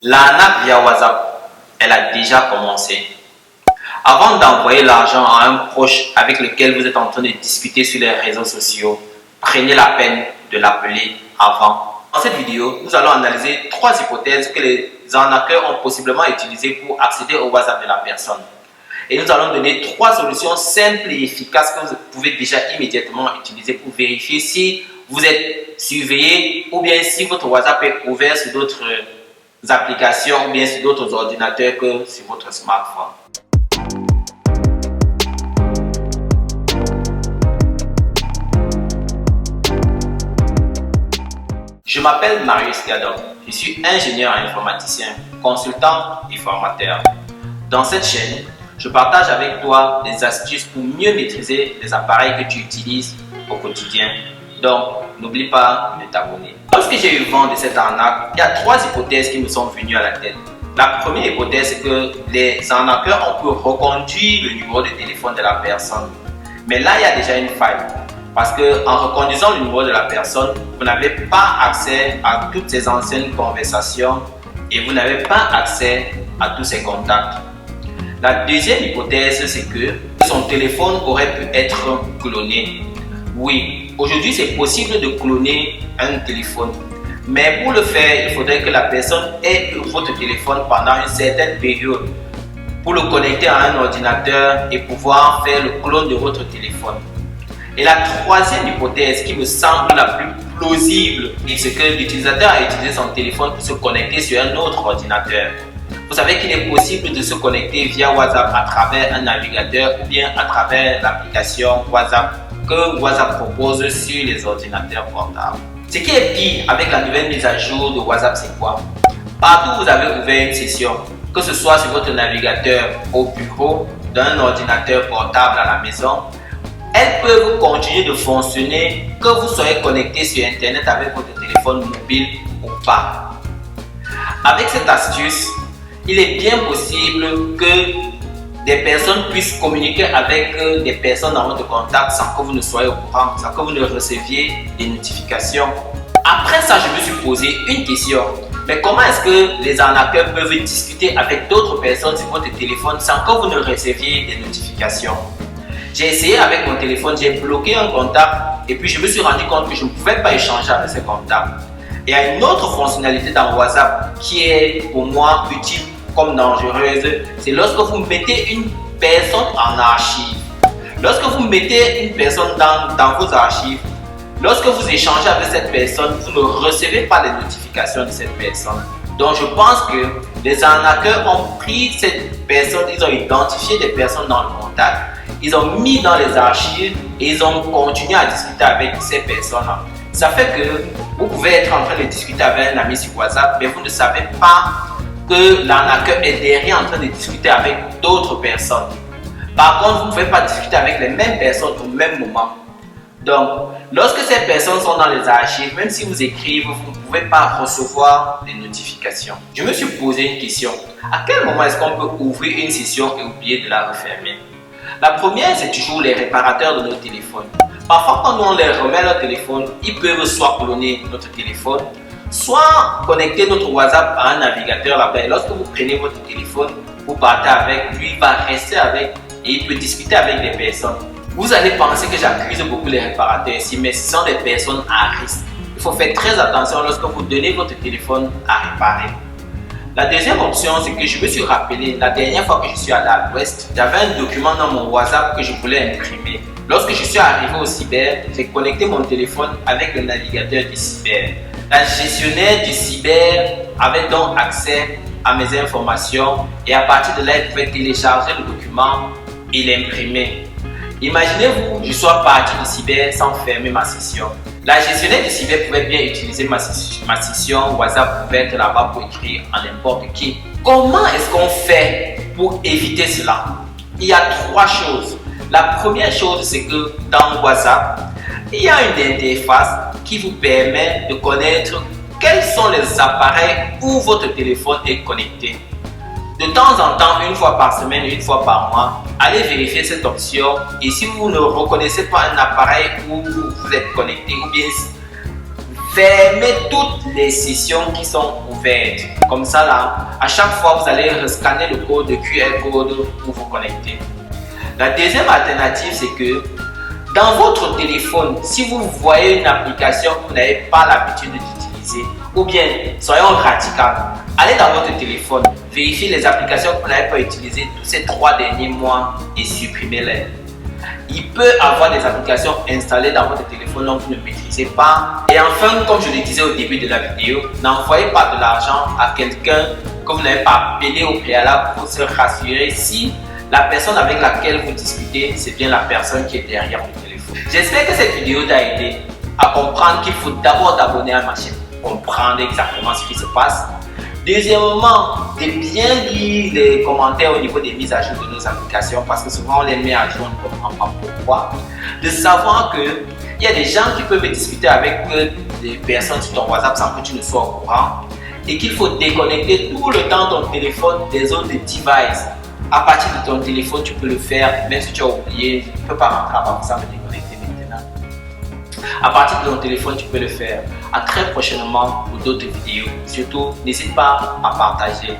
L'arnaque via WhatsApp, elle a déjà commencé. Avant d'envoyer l'argent à un proche avec lequel vous êtes en train de discuter sur les réseaux sociaux, prenez la peine de l'appeler avant. Dans cette vidéo, nous allons analyser 3 hypothèses que les arnaqueurs ont possiblement utilisées pour accéder au WhatsApp de la personne. Et nous allons donner 3 solutions simples et efficaces que vous pouvez déjà immédiatement utiliser pour vérifier si vous êtes surveillé ou bien si votre WhatsApp est ouvert sur d'autres applications ou bien sur d'autres ordinateurs que sur votre smartphone. Je m'appelle Marius Gadon, je suis ingénieur informaticien, consultant et formateur. Dans cette chaîne, je partage avec toi des astuces pour mieux maîtriser les appareils que tu utilises au quotidien. Donc, n'oublie pas de t'abonner. Lorsque j'ai eu vent de cette arnaque, il y a 3 hypothèses qui me sont venues à la tête. La première hypothèse, c'est que les arnaqueurs ont pu reconduire le numéro de téléphone de la personne. Mais là, il y a déjà une faille. Parce qu'en reconduisant le numéro de la personne, vous n'avez pas accès à toutes ses anciennes conversations et vous n'avez pas accès à tous ses contacts. La deuxième hypothèse, c'est que son téléphone aurait pu être cloné. Oui, aujourd'hui c'est possible de cloner un téléphone. Mais pour le faire, il faudrait que la personne ait votre téléphone pendant une certaine période pour le connecter à un ordinateur et pouvoir faire le clone de votre téléphone. Et la troisième hypothèse qui me semble la plus plausible, c'est que l'utilisateur a utilisé son téléphone pour se connecter sur un autre ordinateur. Vous savez qu'il est possible de se connecter via WhatsApp à travers un navigateur ou bien à travers l'application WhatsApp que WhatsApp propose sur les ordinateurs portables. Ce qui est pire avec la nouvelle mise à jour de WhatsApp, c'est quoi? Partout où vous avez ouvert une session, que ce soit sur votre navigateur au bureau, d'un ordinateur portable à la maison, elles peuvent continuer de fonctionner que vous soyez connecté sur Internet avec votre téléphone mobile ou pas. Avec cette astuce, il est bien possible que des personnes puissent communiquer avec des personnes dans votre contact sans que vous ne soyez au courant, sans que vous ne receviez des notifications. Après ça, je me suis posé une question. Mais comment est-ce que les arnaqueurs peuvent discuter avec d'autres personnes sur votre téléphone sans que vous ne receviez des notifications? J'ai essayé avec mon téléphone, j'ai bloqué un contact et puis je me suis rendu compte que je ne pouvais pas échanger avec ces contacts. Il y a une autre fonctionnalité dans WhatsApp qui est pour moi utile comme dangereuse, c'est lorsque vous mettez une personne en archive. Lorsque vous mettez une personne dans vos archives, lorsque vous échangez avec cette personne, vous ne recevez pas les notifications de cette personne. Donc je pense que les arnaqueurs ont pris cette personne, ils ont identifié des personnes dans le contact, ils ont mis dans les archives et ils ont continué à discuter avec ces personnes-là. Ça fait que vous pouvez être en train de discuter avec un ami sur WhatsApp, mais vous ne savez pas que l'arnaqueur est derrière en train de discuter avec d'autres personnes. Par contre, vous ne pouvez pas discuter avec les mêmes personnes au même moment. Donc, lorsque ces personnes sont dans les archives, même si vous écrivez, vous ne pouvez pas recevoir des notifications. Je me suis posé une question. À quel moment est-ce qu'on peut ouvrir une session et oublier de la refermer? La première, c'est toujours les réparateurs de nos téléphones. Parfois, quand on les remet leur téléphone, ils peuvent soit cloner notre téléphone, soit connecter notre WhatsApp à un navigateur là-bas. Lorsque vous prenez votre téléphone, vous partez avec, lui il va rester avec et il peut discuter avec des personnes. Vous allez penser que j'accuse beaucoup les réparateurs ici, mais ce sont des personnes à risque. Il faut faire très attention lorsque vous donnez votre téléphone à réparer. La deuxième option, c'est que je me suis rappelé, la dernière fois que je suis allé à l'Ouest, j'avais un document dans mon WhatsApp que je voulais imprimer. Lorsque je suis arrivé au cyber, j'ai connecté mon téléphone avec le navigateur du cyber. La gestionnaire du cyber avait donc accès à mes informations et à partir de là, elle pouvait télécharger le document et l'imprimer. Imaginez-vous, je sois parti du cyber sans fermer ma session. La gestionnaire du cyber pouvait bien utiliser ma session WhatsApp pouvait être là-bas pour écrire à n'importe qui. Comment est-ce qu'on fait pour éviter cela? Il y a 3 choses. La première chose, c'est que dans WhatsApp, il y a une interface qui vous permet de connaître quels sont les appareils où votre téléphone est connecté. De temps en temps, une fois par semaine, une fois par mois, allez vérifier cette option et si vous ne reconnaissez pas un appareil où vous êtes connecté ou bien fermez toutes les sessions qui sont ouvertes verte. Comme ça là, à chaque fois vous allez scanner le code de QR code pour vous connecter. La deuxième alternative, c'est que dans votre téléphone, si vous voyez une application que vous n'avez pas l'habitude d'utiliser, ou bien, soyons radicaux, allez dans votre téléphone, vérifiez les applications que vous n'avez pas utilisées tous ces 3 derniers mois et supprimez-les. Il peut y avoir des applications installées dans votre téléphone dont vous ne maîtrisez pas. Et enfin, comme je le disais au début de la vidéo, n'envoyez pas de l'argent à quelqu'un que vous n'avez pas appelé au préalable pour se rassurer si la personne avec laquelle vous discutez, c'est bien la personne qui est derrière le téléphone. J'espère que cette vidéo t'a aidé à comprendre qu'il faut d'abord t'abonner à ma chaîne pour comprendre exactement ce qui se passe. Deuxièmement, de bien lire les commentaires au niveau des mises à jour de nos applications parce que souvent on les met à jour, on ne comprend pas pourquoi. De savoir qu'il y a des gens qui peuvent discuter avec des personnes sur ton WhatsApp sans que tu ne sois au courant et qu'il faut déconnecter tout le temps ton téléphone des autres devices. À partir de ton téléphone, tu peux le faire, même si tu as oublié, tu ne peux pas rentrer à part ça, me déconnecter maintenant. À partir de ton téléphone, tu peux le faire. À très prochainement pour d'autres vidéos. Surtout, n'hésite pas à partager.